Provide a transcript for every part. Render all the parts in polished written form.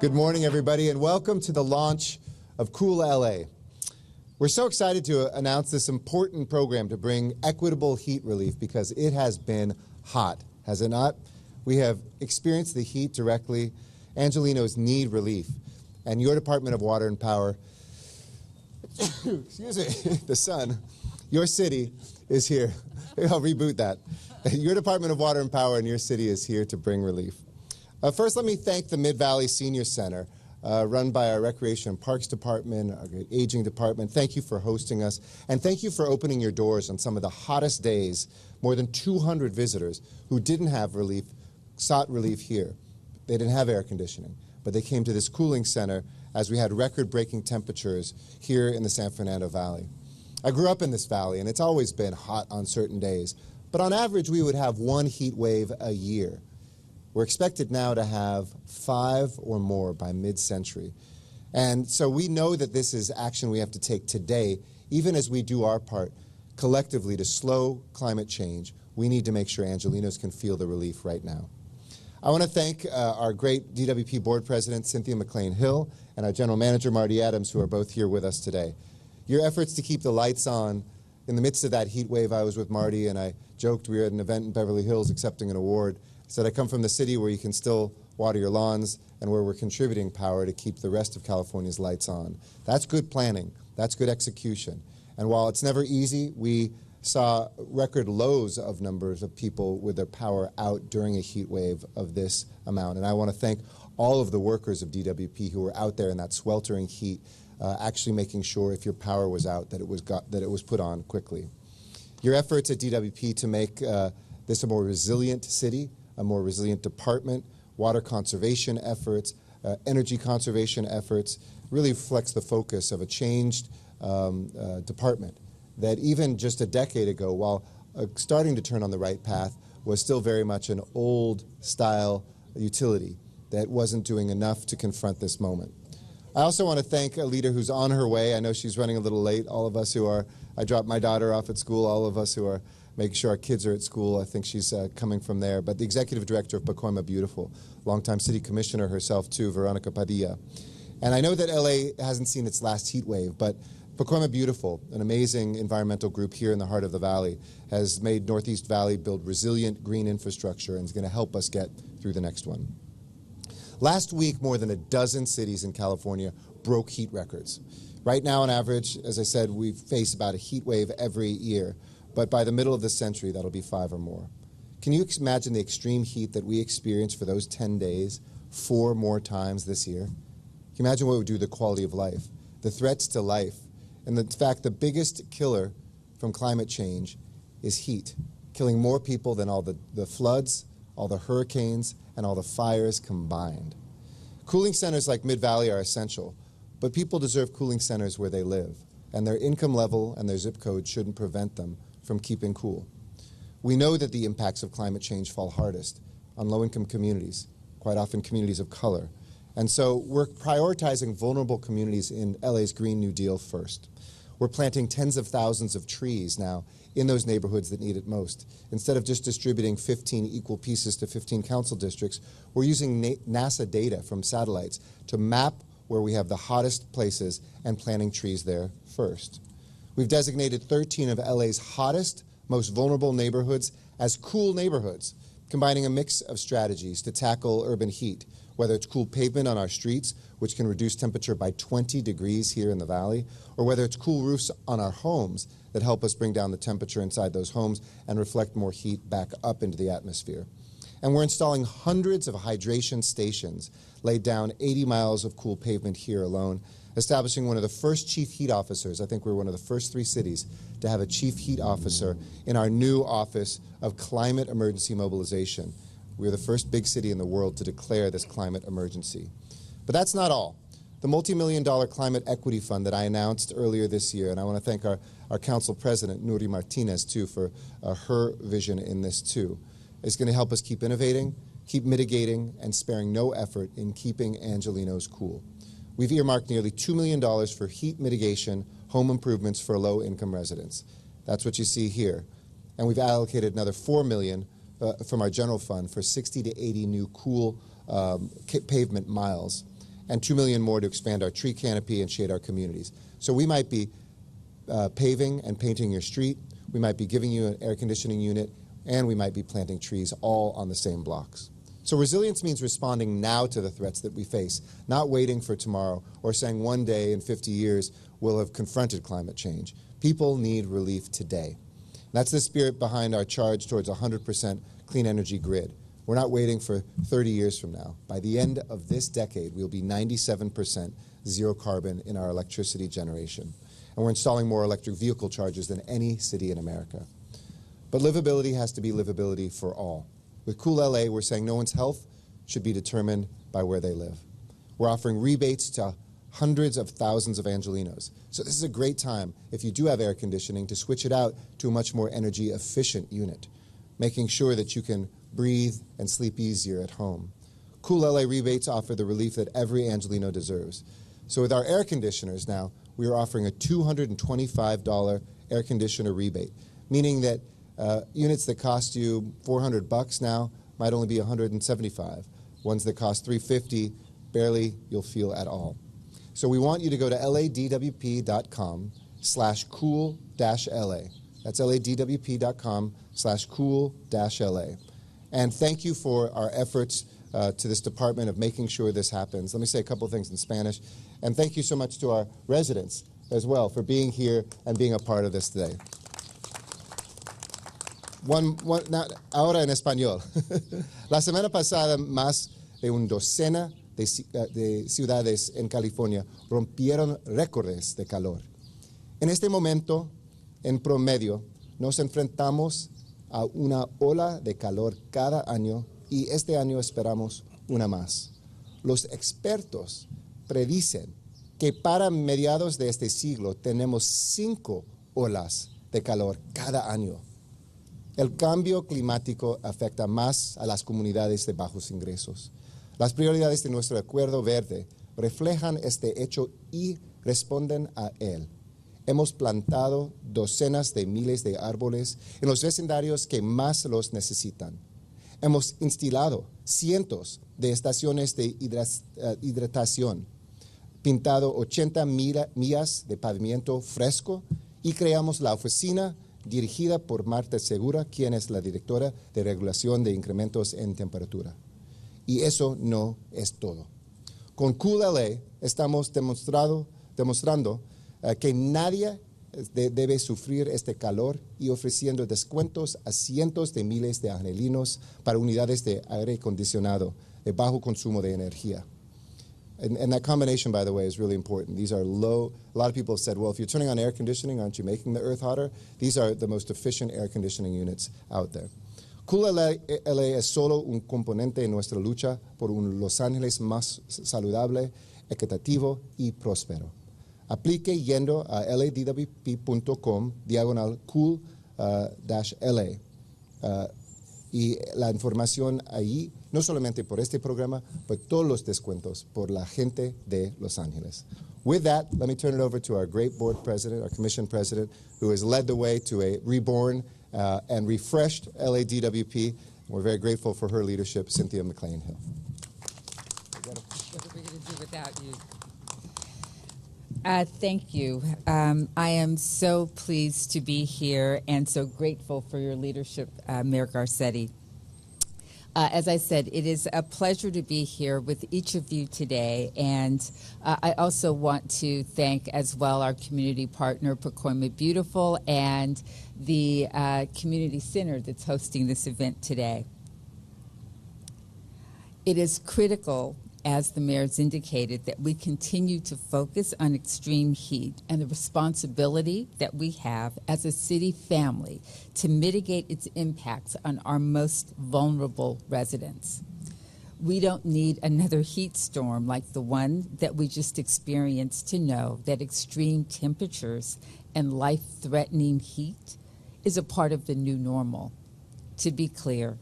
Good morning, everybody, and welcome to the launch of Cool LA. We're so excited to announce this important program to bring equitable heat relief because it has been hot, has it not? We have experienced the heat directly. Angelenos need relief, and your Department of Water and Power, excuse me, the sun, your city is here. I'll reboot that. Your Department of Water and Power in your city is here to bring relief. First, let me thank the Mid-Valley Senior Center, run by our Recreation and Parks Department, our Aging Department. Thank you for hosting us, and thank you for opening your doors on some of the hottest days. More than 200 visitors who didn't have relief sought relief here. They didn't have air conditioning, but they came to this cooling center as we had record-breaking temperatures here in the San Fernando Valley. I grew up in this valley, and it's always been hot on certain days, but on average, we would have one heat wave a year. We're expected now to have 5 or more by mid-century. And so we know that this is action we have to take today, even as we do our part collectively to slow climate change. We need to make sure Angelenos can feel the relief right now. I want to thank our great DWP Board President, Cynthia McLean-Hill, and our General Manager, Marty Adams, who are both here with us today. Your efforts to keep the lights on in the midst of that heat wave. I was with Marty, and I joked we were at an event in Beverly Hills accepting an award. Said I come from the city where you can still water your lawns and where we're contributing power to keep the rest of California's lights on. That's good planning. That's good execution. And while it's never easy, we saw record lows of numbers of people with their power out during a heat wave of this amount. And I want to thank all of the workers of DWP who were out there in that sweltering heat, actually making sure if your power was out that it was put on quickly. Your efforts at DWP to make this a more resilient city, a more resilient department, water conservation efforts, energy conservation efforts, really reflects the focus of a changed department that even just a decade ago, while starting to turn on the right path, was still very much an old-style utility that wasn't doing enough to confront this moment. I also want to thank a leader who's on her way. I know she's running a little late. All of us who are, I dropped my daughter off at school, all of us who are making sure our kids are at school. I think she's coming from there. But the executive director of Pacoima Beautiful, longtime city commissioner herself too, Veronica Padilla. And I know that LA hasn't seen its last heat wave, but Pacoima Beautiful, an amazing environmental group here in the heart of the valley, has made Northeast Valley build resilient green infrastructure and is going to help us get through the next one. Last week, more than a dozen cities in California broke heat records. Right now, on average, as I said, we face about a heat wave every year. But by the middle of the century, that'll be 5 or more. Can you imagine the extreme heat that we experienced for those 10 days 4 more times this year? Can you imagine what it would do to the quality of life, the threats to life, and the fact the biggest killer from climate change is heat, killing more people than all the floods, all the hurricanes, and all the fires combined. Cooling centers like Mid-Valley are essential, but people deserve cooling centers where they live, and their income level and their zip code shouldn't prevent them from keeping cool. We know that the impacts of climate change fall hardest on low-income communities, quite often communities of color. And so we're prioritizing vulnerable communities in LA's Green New Deal first. We're planting tens of thousands of trees now in those neighborhoods that need it most. Instead of just distributing 15 equal pieces to 15 council districts, we're using NASA data from satellites to map where we have the hottest places and planting trees there first. We've designated 13 of LA's hottest, most vulnerable neighborhoods as cool neighborhoods, combining a mix of strategies to tackle urban heat, whether it's cool pavement on our streets, which can reduce temperature by 20 degrees here in the valley, or whether it's cool roofs on our homes that help us bring down the temperature inside those homes and reflect more heat back up into the atmosphere. And we're installing hundreds of hydration stations, laid down 80 miles of cool pavement here alone, establishing one of the first chief heat officers. I think we're one of the first 3 cities to have a chief heat officer in our new Office of Climate Emergency Mobilization. We're the first big city in the world to declare this climate emergency. But that's not all. The multi-million-dollar climate equity fund that I announced earlier this year, and I want to thank our council president, Nuri Martinez, too, for her vision in this, too, is going to help us keep innovating, keep mitigating, and sparing no effort in keeping Angelenos cool. We've earmarked nearly $2 million for heat mitigation, home improvements for low-income residents. That's what you see here. And we've allocated another $4 million from our general fund for 60 to 80 new cool pavement miles. and $2 million more to expand our tree canopy and shade our communities. So we might be paving and painting your street, we might be giving you an air conditioning unit, and we might be planting trees all on the same blocks. So resilience means responding now to the threats that we face, not waiting for tomorrow or saying one day in 50 years we'll have confronted climate change. People need relief today. That's the spirit behind our charge towards a 100% clean energy grid. We're not waiting for 30 years from now. By the end of this decade, we'll be 97% zero carbon in our electricity generation. And we're installing more electric vehicle chargers than any city in America. But livability has to be livability for all. With Cool LA, we're saying no one's health should be determined by where they live. We're offering rebates to hundreds of thousands of Angelenos. So this is a great time, if you do have air conditioning, to switch it out to a much more energy efficient unit, making sure that you can breathe and sleep easier at home. Cool LA rebates offer the relief that every Angeleno deserves. So with our air conditioners now, we are offering a $225 air conditioner rebate, meaning that units that cost you $400 now might only be $175. Ones that cost $350, barely you'll feel at all. So we want you to go to ladwp.com/cool-LA. That's ladwp.com/cool-LA. And thank you for our efforts to this department of making sure this happens. Let me say a couple things in Spanish. And thank you so much to our residents as well for being here and being a part of this today. Ahora en español. La semana pasada, más de una docena de ciudades en California rompieron récords de calor. En este momento, en promedio, nos enfrentamos a una ola de calor cada año y este año esperamos una más. Los expertos predicen que para mediados de este siglo tenemos 5 olas de calor cada año. El cambio climático afecta más a las comunidades de bajos ingresos. Las prioridades de nuestro Acuerdo Verde reflejan este hecho y responden a él. Hemos plantado docenas de miles de árboles en los vecindarios que más los necesitan. Hemos instalado cientos de estaciones de hidratación, pintado 80 millas de pavimento fresco y creamos la oficina dirigida por Marta Segura, quien es la directora de regulación de incrementos en temperatura. Y eso no es todo. Con Cool LA estamos demostrando que nadie debe sufrir este calor y ofreciendo descuentos a cientos de miles de angelinos para unidades de aire acondicionado de bajo consumo de energía. And that combination, by the way, is really important. These are low. A lot of people have said, well, if you're turning on air conditioning, aren't you making the earth hotter? These are the most efficient air conditioning units out there. Cool LA es solo un componente en nuestra lucha por un Los Ángeles más saludable, equitativo y próspero. Aplique yendo a ladwp.com/cool-LA. Y la información allí, no solamente por este programa, pero todos los descuentos por la gente de Los Ángeles. With that, let me turn it over to our great board president, our commission president, who has led the way to a reborn and refreshed LADWP. We're very grateful for her leadership, Cynthia McLean-Hill. What are we going to do without you? Thank you. I am so pleased to be here and so grateful for your leadership, Mayor Garcetti. As I said, it is a pleasure to be here with each of you today, and I also want to thank as well our community partner, Pacoima Beautiful, and the community center that's hosting this event today. It is critical, as the mayor's indicated, that we continue to focus on extreme heat and the responsibility that we have as a city family to mitigate its impacts on our most vulnerable residents. We don't need another heat storm like the one that we just experienced to know that extreme temperatures and life-threatening heat is a part of the new normal. To be clear,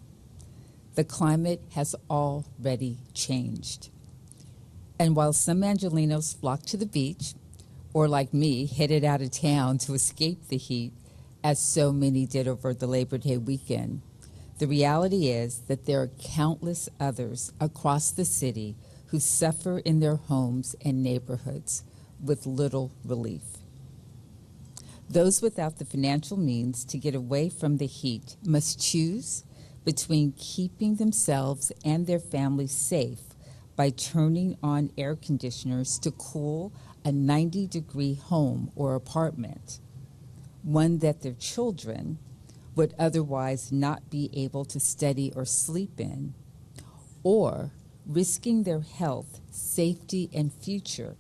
the climate has already changed. And while some Angelenos flock to the beach, or like me, headed out of town to escape the heat, as so many did over the Labor Day weekend, the reality is that there are countless others across the city who suffer in their homes and neighborhoods with little relief. Those without the financial means to get away from the heat must choose between keeping themselves and their families safe by turning on air conditioners to cool a 90-degree home or apartment, one that their children would otherwise not be able to study or sleep in, or risking their health, safety, and future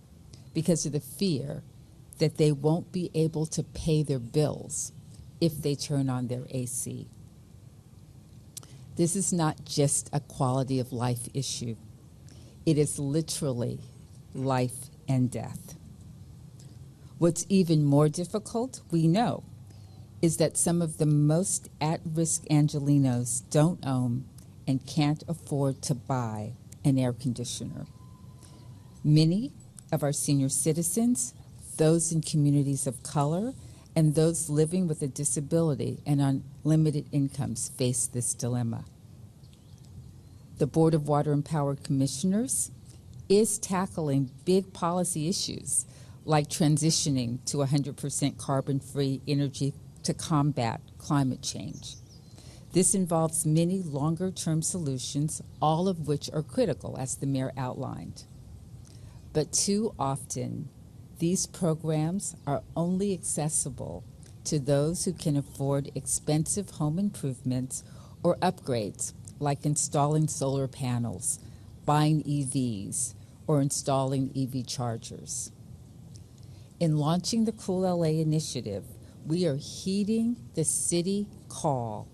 because of the fear that they won't be able to pay their bills if they turn on their AC. This is not just a quality of life issue. It is literally life and death. What's even more difficult, we know, is that some of the most at-risk Angelenos don't own and can't afford to buy an air conditioner. Many of our senior citizens, those in communities of color, and those living with a disability and on limited incomes face this dilemma. The Board of Water and Power Commissioners is tackling big policy issues like transitioning to 100% carbon-free energy to combat climate change. This involves many longer-term solutions, all of which are critical, as the mayor outlined. But too often, these programs are only accessible to those who can afford expensive home improvements or upgrades, like installing solar panels, buying EVs, or installing EV chargers. In launching the Cool LA initiative, we are heeding the city call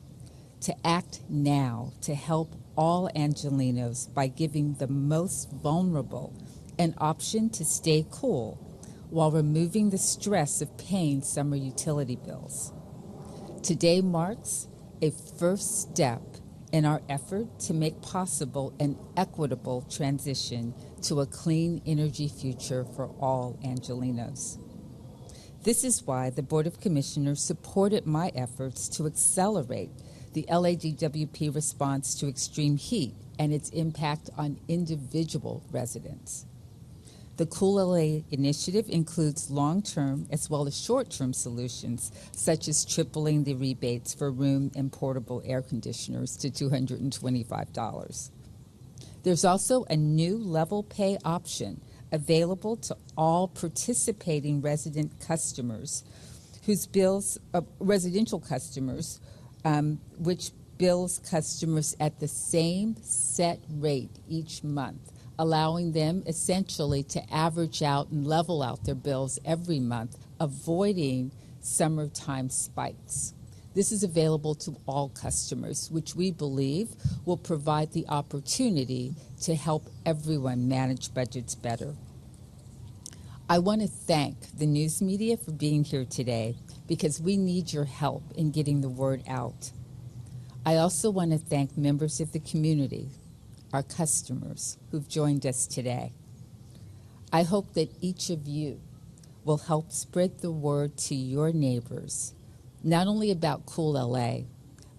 to act now to help all Angelenos by giving the most vulnerable an option to stay cool while removing the stress of paying summer utility bills. Today marks a first step in our effort to make possible an equitable transition to a clean energy future for all Angelenos. This is why the Board of Commissioners supported my efforts to accelerate the LADWP response to extreme heat and its impact on individual residents. The Cool LA initiative includes long-term as well as short-term solutions, such as tripling the rebates for room and portable air conditioners to $225. There's also a new level pay option available to all participating resident customers whose bills, residential customers, which bills customers at the same set rate each month, allowing them essentially to average out and level out their bills every month, avoiding summertime spikes. This is available to all customers, which we believe will provide the opportunity to help everyone manage budgets better. I want to thank the news media for being here today because we need your help in getting the word out. I also want to thank members of the community, our customers who've joined us today. I hope that each of you will help spread the word to your neighbors, not only about Cool LA,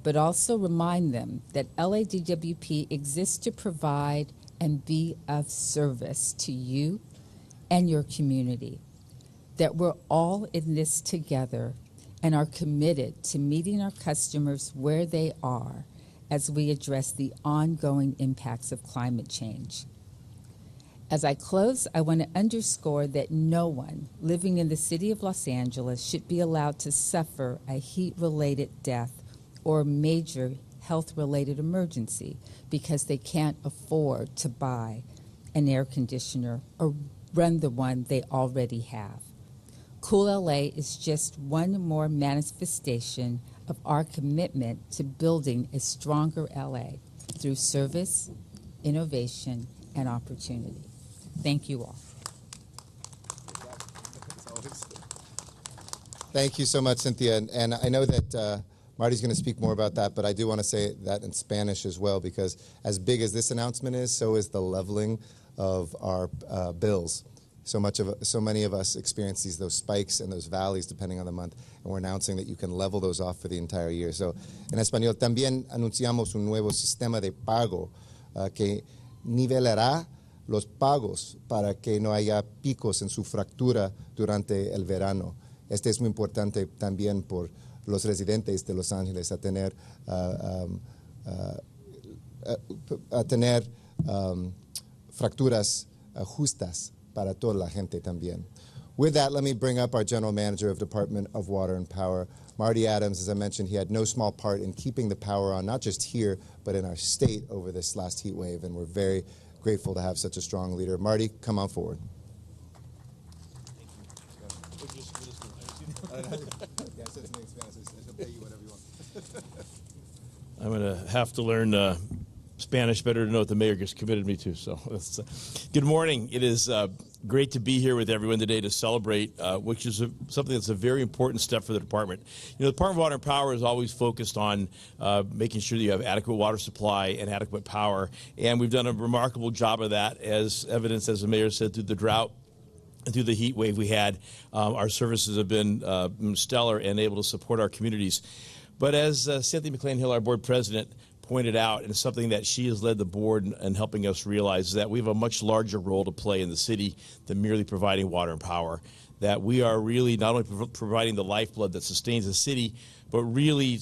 but also remind them that LADWP exists to provide and be of service to you and your community, that we're all in this together and are committed to meeting our customers where they are as we address the ongoing impacts of climate change. As I close, I want to underscore that no one living in the city of Los Angeles should be allowed to suffer a heat-related death or a major health-related emergency because they can't afford to buy an air conditioner or run the one they already have. Cool LA is just one more manifestation of our commitment to building a stronger LA through service, innovation, and opportunity. Thank you all. Thank you so much, Cynthia. And I know that Marty's going to speak more about that, but I do want to say that in Spanish as well, because as big as this announcement is, so is the leveling of our bills. So many of us experience those spikes and those valleys depending on the month, and we're announcing that you can level those off for the entire year. So, en español, también anunciamos un nuevo sistema de pago que nivelará los pagos para que no haya picos en su factura durante el verano. Este es muy importante también por los residentes de Los Ángeles a tener facturas justas para toda la gente también. With that, let me bring up our General Manager of Department of Water and Power, Marty Adams. As I mentioned, he had no small part in keeping the power on, not just here, but in our state over this last heat wave, and we're very grateful to have such a strong leader. Marty, come on forward. I'm going to have to learn Spanish better to know what the mayor just committed me to. So, good morning. It is great to be here with everyone today to celebrate, which is something that's a very important step for the department. You know, the Department of Water and Power is always focused on making sure that you have adequate water supply and adequate power, and we've done a remarkable job of that, as evidenced, as the mayor said, through the drought and through the heat wave we had. Our services have been stellar and able to support our communities. But as Cynthia McLean-Hill, our board president, pointed out, and something that she has led the board in helping us realize, is that we have a much larger role to play in the city than merely providing water and power. That we are really not only providing the lifeblood that sustains the city, but really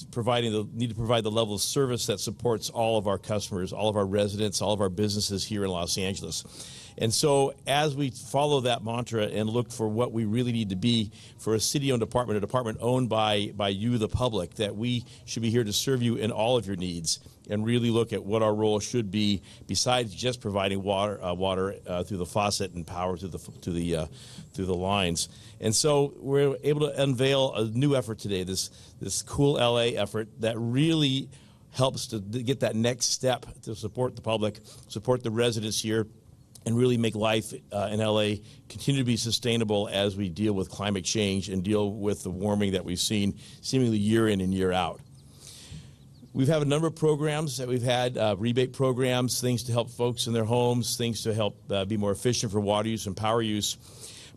need to provide the level of service that supports all of our customers, all of our residents, all of our businesses here in Los Angeles. And so as we follow that mantra and look for what we really need to be for a city-owned department, a department owned by you, the public, that we should be here to serve you in all of your needs and really look at what our role should be besides just providing water through the faucet and power through the lines. And so we're able to unveil a new effort today, this Cool LA effort that really helps to get that next step to support the public, support the residents here, and really make life in LA continue to be sustainable as we deal with climate change and deal with the warming that we've seen seemingly year in and year out. We've had a number of programs that we've had, rebate programs, things to help folks in their homes, things to help be more efficient for water use and power use.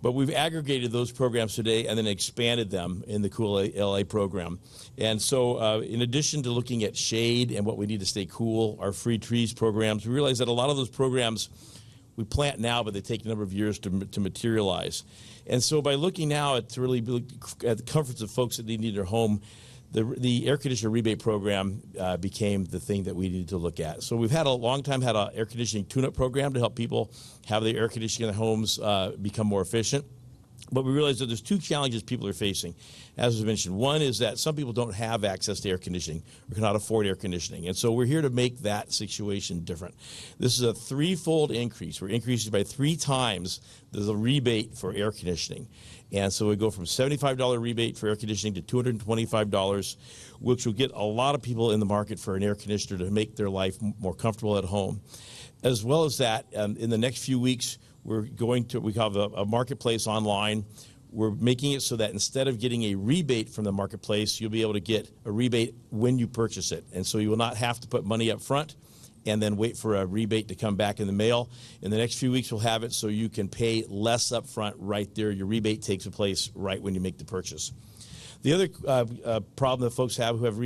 But we've aggregated those programs today and then expanded them in the Cool LA program. And so in addition to looking at shade and what we need to stay cool, our free trees programs, we realize that a lot of those programs we plant now, but they take a number of years to materialize. And so by looking now at really at the comforts of folks that need their home, the air conditioner rebate program became the thing that we needed to look at. So we've had a long time had an air conditioning tune-up program to help people have their air conditioning in their homes become more efficient. But we realize that there's two challenges people are facing. As was mentioned, one is that some people don't have access to air conditioning or cannot afford air conditioning. And so we're here to make that situation different. This is a threefold increase. We're increasing by 3 times the rebate for air conditioning. And so we go from $75 rebate for air conditioning to $225, which will get a lot of people in the market for an air conditioner to make their life more comfortable at home. As well as that, in the next few weeks, we have a marketplace online. We're making it so that instead of getting a rebate from the marketplace, you'll be able to get a rebate when you purchase it. And so you will not have to put money up front and then wait for a rebate to come back in the mail. In the next few weeks, we'll have it so you can pay less up front right there. Your rebate takes place right when you make the purchase. The other problem that folks have who have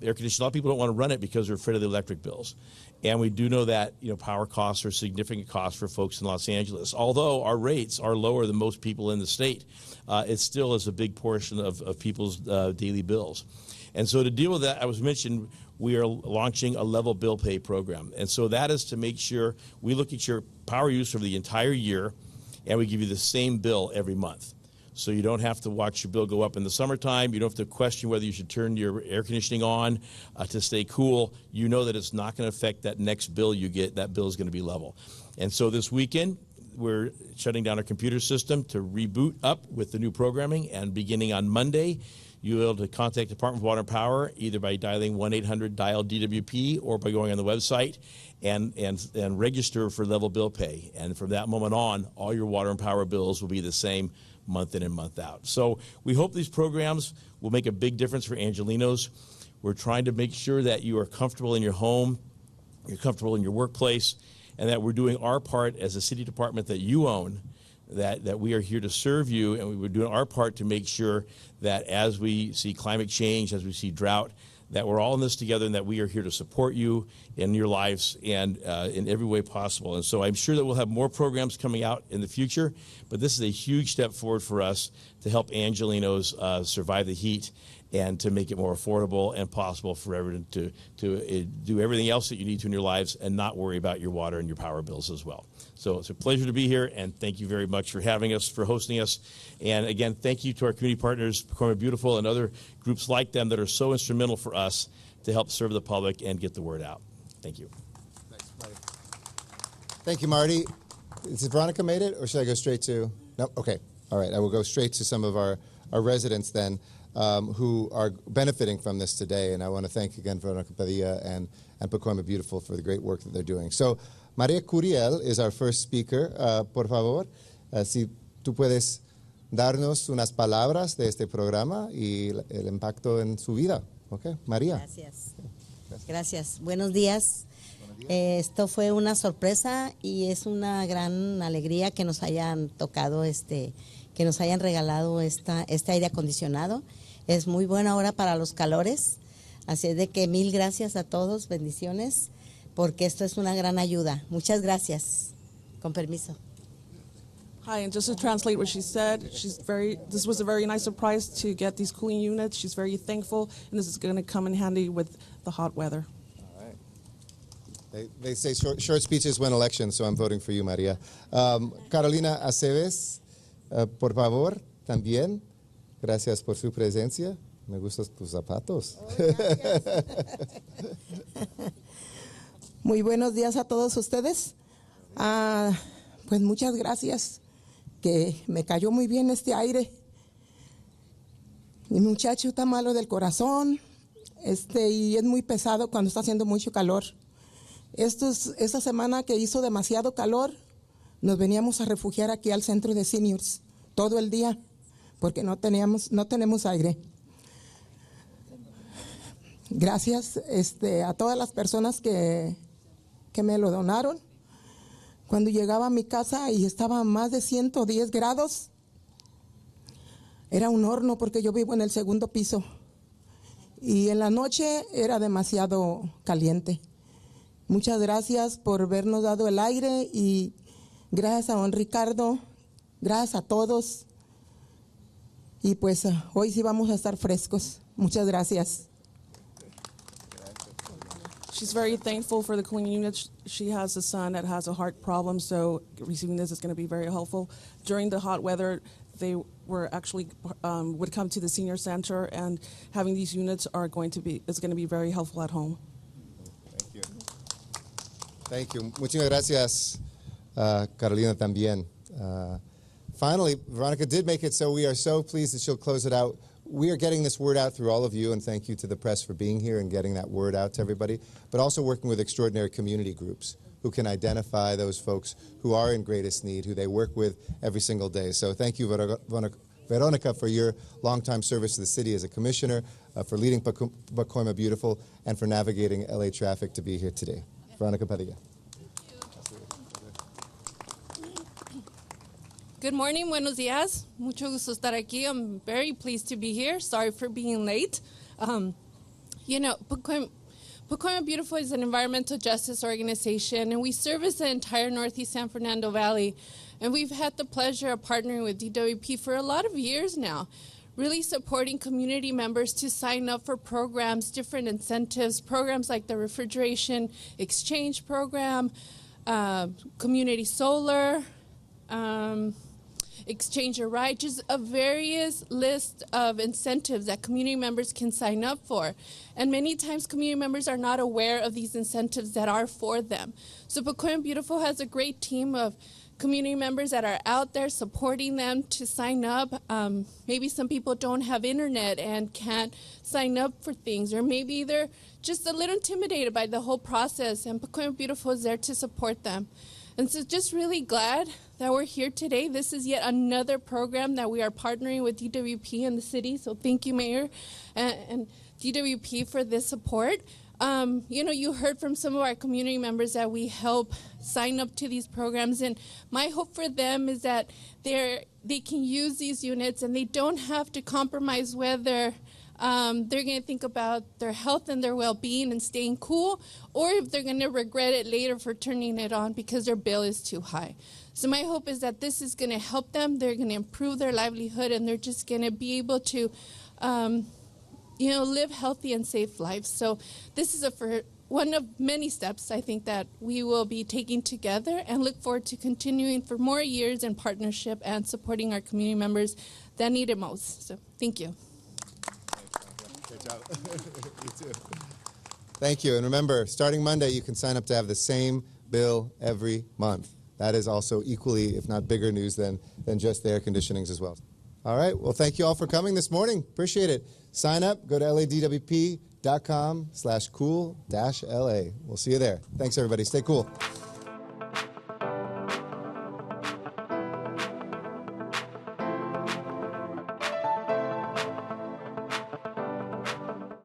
air conditioning, a lot of people don't want to run it because they're afraid of the electric bills. And we do know that power costs are significant costs for folks in Los Angeles. Although our rates are lower than most people in the state, it still is a big portion of people's daily bills. And so to deal with that, I was mentioned, we are launching a level bill pay program. And so that is to make sure we look at your power use over the entire year, and we give you the same bill every month. So you don't have to watch your bill go up in the summertime. You don't have to question whether you should turn your air conditioning on to stay cool. You know that it's not going to affect that next bill you get. That bill is going to be level. And so this weekend, we're shutting down our computer system to reboot up with the new programming. And beginning on Monday, you'll be able to contact the Department of Water and Power either by dialing 1-800-DIAL-DWP or by going on the website and register for level bill pay. And from that moment on, all your water and power bills will be the same month in and month out. So we hope these programs will make a big difference for Angelenos. We're trying to make sure that you are comfortable in your home, you're comfortable in your workplace, and that we're doing our part as a city department that you own, that we are here to serve you, and we're doing our part to make sure that as we see climate change, as we see drought, that we're all in this together and that we are here to support you in your lives and in every way possible. And so I'm sure that we'll have more programs coming out in the future, but this is a huge step forward for us to help Angelinos survive the heat and to make it more affordable and possible for everyone to do everything else that you need to in your lives and not worry about your water and your power bills as well. So it's a pleasure to be here, and thank you very much for having us, for hosting us. And again, thank you to our community partners, Pacoima Beautiful, and other groups like them that are so instrumental for us to help serve the public and get the word out. Thank you. Thanks, Marty. Thank you, Marty. Is Veronica made it, or should I go straight to? No? Okay. All right. I will go straight to some of our residents then who are benefiting from this today. And I want to thank again Veronica Padilla and Pacoima Beautiful for the great work that they're doing. So Maria Curiel is our first speaker. Por favor, si tú puedes darnos unas palabras de este programa y el impacto en su vida. Okay, María. Gracias. Gracias. Buenos días. Esto fue una sorpresa y es una gran alegría que nos hayan tocado que nos hayan regalado este aire acondicionado. Es muy buena hora para los calores. Así es de que mil gracias a todos, bendiciones, porque esto es una gran ayuda. Muchas gracias. Con permiso. Hi, and just to translate what she said, this was a very nice surprise to get these cooling units. She's very thankful, and this is going to come in handy with the hot weather. All right. They say short speeches win elections, so I'm voting for you, Maria. Carolina Aceves, por favor, también. Gracias por su presencia. Me gustan tus zapatos. Muy buenos días a todos ustedes. Pues muchas gracias, que me cayó muy bien este aire. Mi muchacho está malo del corazón, y es muy pesado cuando está haciendo mucho calor. Esta semana que hizo demasiado calor, nos veníamos a refugiar aquí al centro de seniors todo el día, porque no tenemos aire. Gracias a todas las personas que me lo donaron. Cuando llegaba a mi casa y estaba a más de 110 grados, era un horno porque yo vivo en el segundo piso. Y en la noche era demasiado caliente. Muchas gracias por habernos dado el aire y gracias a don Ricardo, gracias a todos. Y pues hoy sí vamos a estar frescos. Muchas gracias. She's very thankful for the cooling units. She has a son that has a heart problem, so receiving this is going to be very helpful. During the hot weather, they were actually would come to the senior center, and having these units is going to be very helpful at home. Thank you. Thank you. Muchas gracias, Carolina, también. Finally, Veronica did make it, so we are so pleased that she'll close it out. We are getting this word out through all of you, and thank you to the press for being here and getting that word out to everybody, but also working with extraordinary community groups who can identify those folks who are in greatest need, who they work with every single day. So thank you, Veronica, for your longtime service to the city as a commissioner, for leading Pacoima Beautiful, and for navigating LA traffic to be here today. Veronica Padilla. Good morning, buenos días. Mucho gusto estar aquí. I'm very pleased to be here. Sorry for being late. Pacoima Beautiful is an environmental justice organization, and we service the entire Northeast San Fernando Valley. And we've had the pleasure of partnering with LADWP for a lot of years now, really supporting community members to sign up for programs, different incentives, programs like the refrigeration exchange program, community solar, exchange a ride, just a various list of incentives that community members can sign up for. And many times community members are not aware of these incentives that are for them. So Pacoima Beautiful has a great team of community members that are out there supporting them to sign up. Maybe some people don't have internet and can't sign up for things, or maybe they're just a little intimidated by the whole process, and Pacoima Beautiful is there to support them. And so just really glad that we're here today. This is yet another program that we are partnering with DWP in the city. So thank you, Mayor, and DWP for this support. You heard from some of our community members that we help sign up to these programs. And my hope for them is that they can use these units and they don't have to compromise whether They're going to think about their health and their well-being and staying cool, or if they're going to regret it later for turning it on because their bill is too high. So my hope is that this is going to help them. They're going to improve their livelihood, and they're just going to be able to, live healthy and safe lives. So this is one of many steps I think that we will be taking together, and look forward to continuing for more years in partnership and supporting our community members that need it most. So thank you. Great job. You too. Thank you. And remember, starting Monday, you can sign up to have the same bill every month. That is also equally, if not bigger news than just the air conditionings as well. All right. Well, thank you all for coming this morning. Appreciate it. Sign up. Go to LADWP.com/cool-LA. We'll see you there. Thanks, everybody. Stay cool.